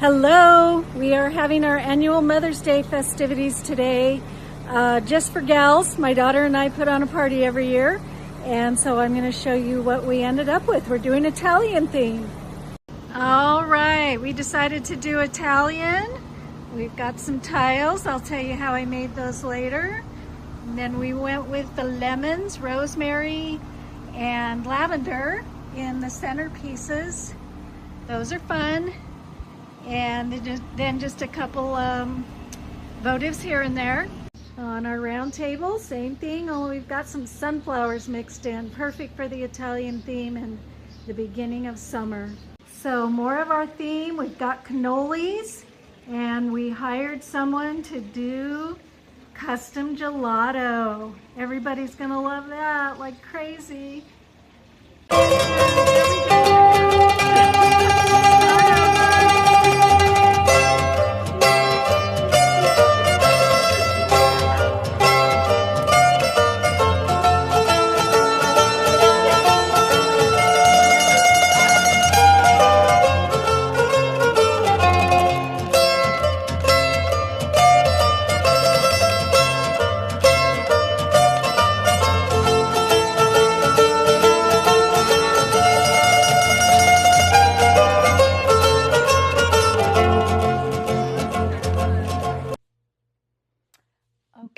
Hello, we are having our annual Mother's Day festivities today. Just for gals, my daughter and I put on a party every year, and so I'm going to show you what we ended up with. We're doing Italian theme. All right, we decided to do Italian. We've got some tiles. I'll tell you how I made those later. And then we went with the lemons, rosemary, and lavender in the centerpieces. Those are fun. And then just a couple votives here and there. On our round table, same thing, only we've got some sunflowers mixed in, perfect for the Italian theme and the beginning of summer. So more of our theme, we've got cannolis, and we hired someone to do custom gelato. Everybody's gonna love that like crazy.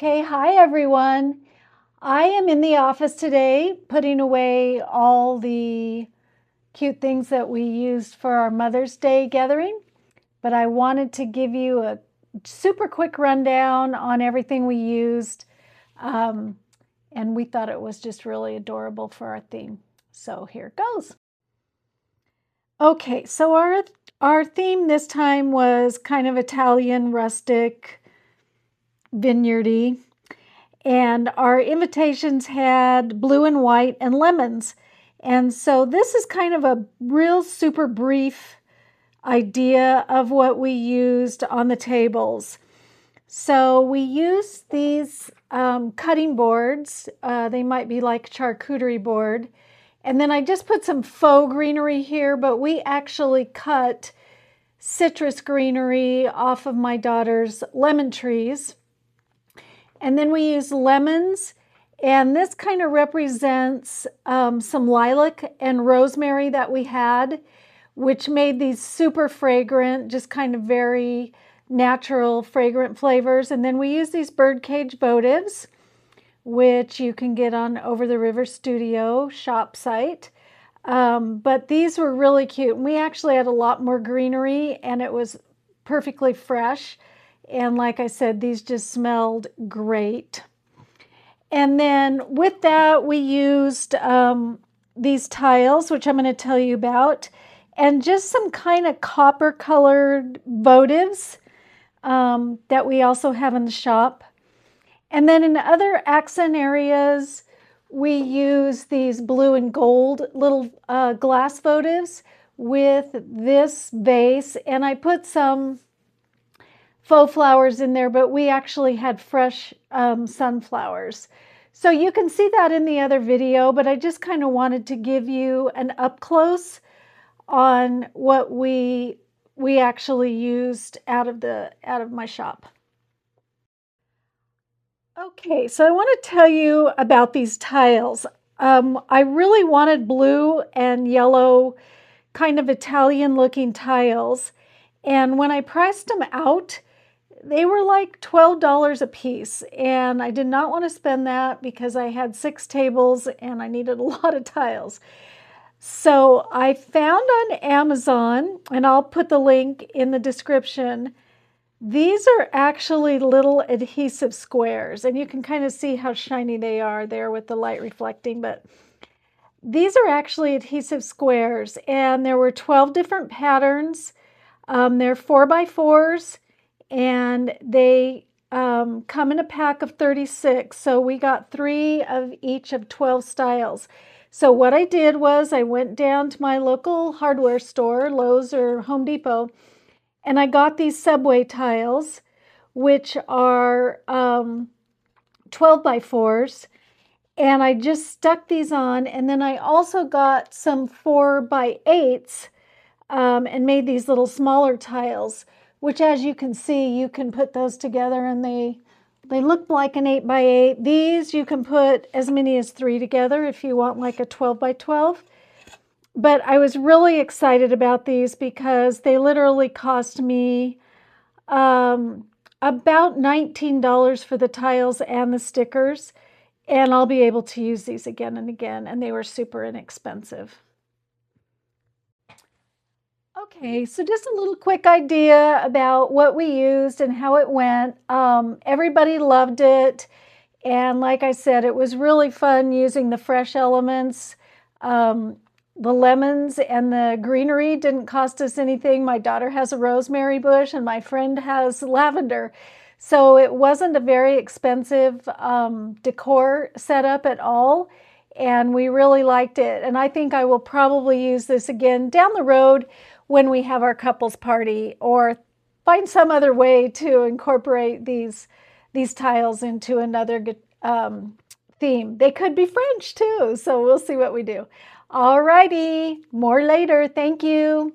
Okay, hi everyone. I am in the office today putting away all the cute things that we used for our Mother's Day gathering, but I wanted to give you a super quick rundown on everything we used, and we thought it was just really adorable for our theme. So here it goes. Okay, so our theme this time was kind of Italian, rustic, vineyardy, and our invitations had blue and white and lemons. And so this is kind of a real super brief idea of what we used on the tables. So we used these cutting boards. They might be like charcuterie board. And then I just put some faux greenery here, but we actually cut citrus greenery off of my daughter's lemon trees. And then we use lemons, and this kind of represents some lilac and rosemary that we had, which made these super fragrant, just kind of very natural, fragrant flavors. And then we use these birdcage votives, which you can get on Over the River Studio shop site. But these were really cute. And we actually had a lot more greenery, and it was perfectly fresh. And like I said, these just smelled great. And then with that, we used these tiles, which I'm going to tell you about, and just some kind of copper colored votives that we also have in the shop. And then in other accent areas, we use these blue and gold little glass votives with this vase. And I put some faux flowers in there, but we actually had fresh sunflowers. So you can see that in the other video, but I just kind of wanted to give you an up close on what we actually used out of my shop. Okay, so I want to tell you about these tiles. I really wanted blue and yellow kind of Italian looking tiles, and when I priced them out, they were like $12 a piece, and I did not want to spend that because I had 6 tables and I needed a lot of tiles. So I found on Amazon, and I'll put the link in the description, these are actually little adhesive squares, and you can kind of see how shiny they are there with the light reflecting, but these are actually adhesive squares, and there were 12 different patterns. They're 4x4s. And they come in a pack of 36. So we got 3 of each of 12 styles. So what I did was I went down to my local hardware store, Lowe's or Home Depot, and I got these Subway tiles, which are 12x4s. And I just stuck these on. And then I also got some 4x8s and made these little smaller tiles, which, as you can see, you can put those together and they look like an 8 by 8. These you can put as many as 3 together if you want like a 12 by 12. But I was really excited about these because they literally cost me about $19 for the tiles and the stickers. And I'll be able to use these again and again. And they were super inexpensive. Okay, so just a little quick idea about what we used and how it went. Everybody loved it. And like I said, it was really fun using the fresh elements. The lemons and the greenery didn't cost us anything. My daughter has a rosemary bush and my friend has lavender. So it wasn't a very expensive decor setup at all. And we really liked it. And I think I will probably use this again down the road when we have our couples party, or find some other way to incorporate these tiles into another theme. They could be French too, so we'll see what we do. All righty, more later. Thank you.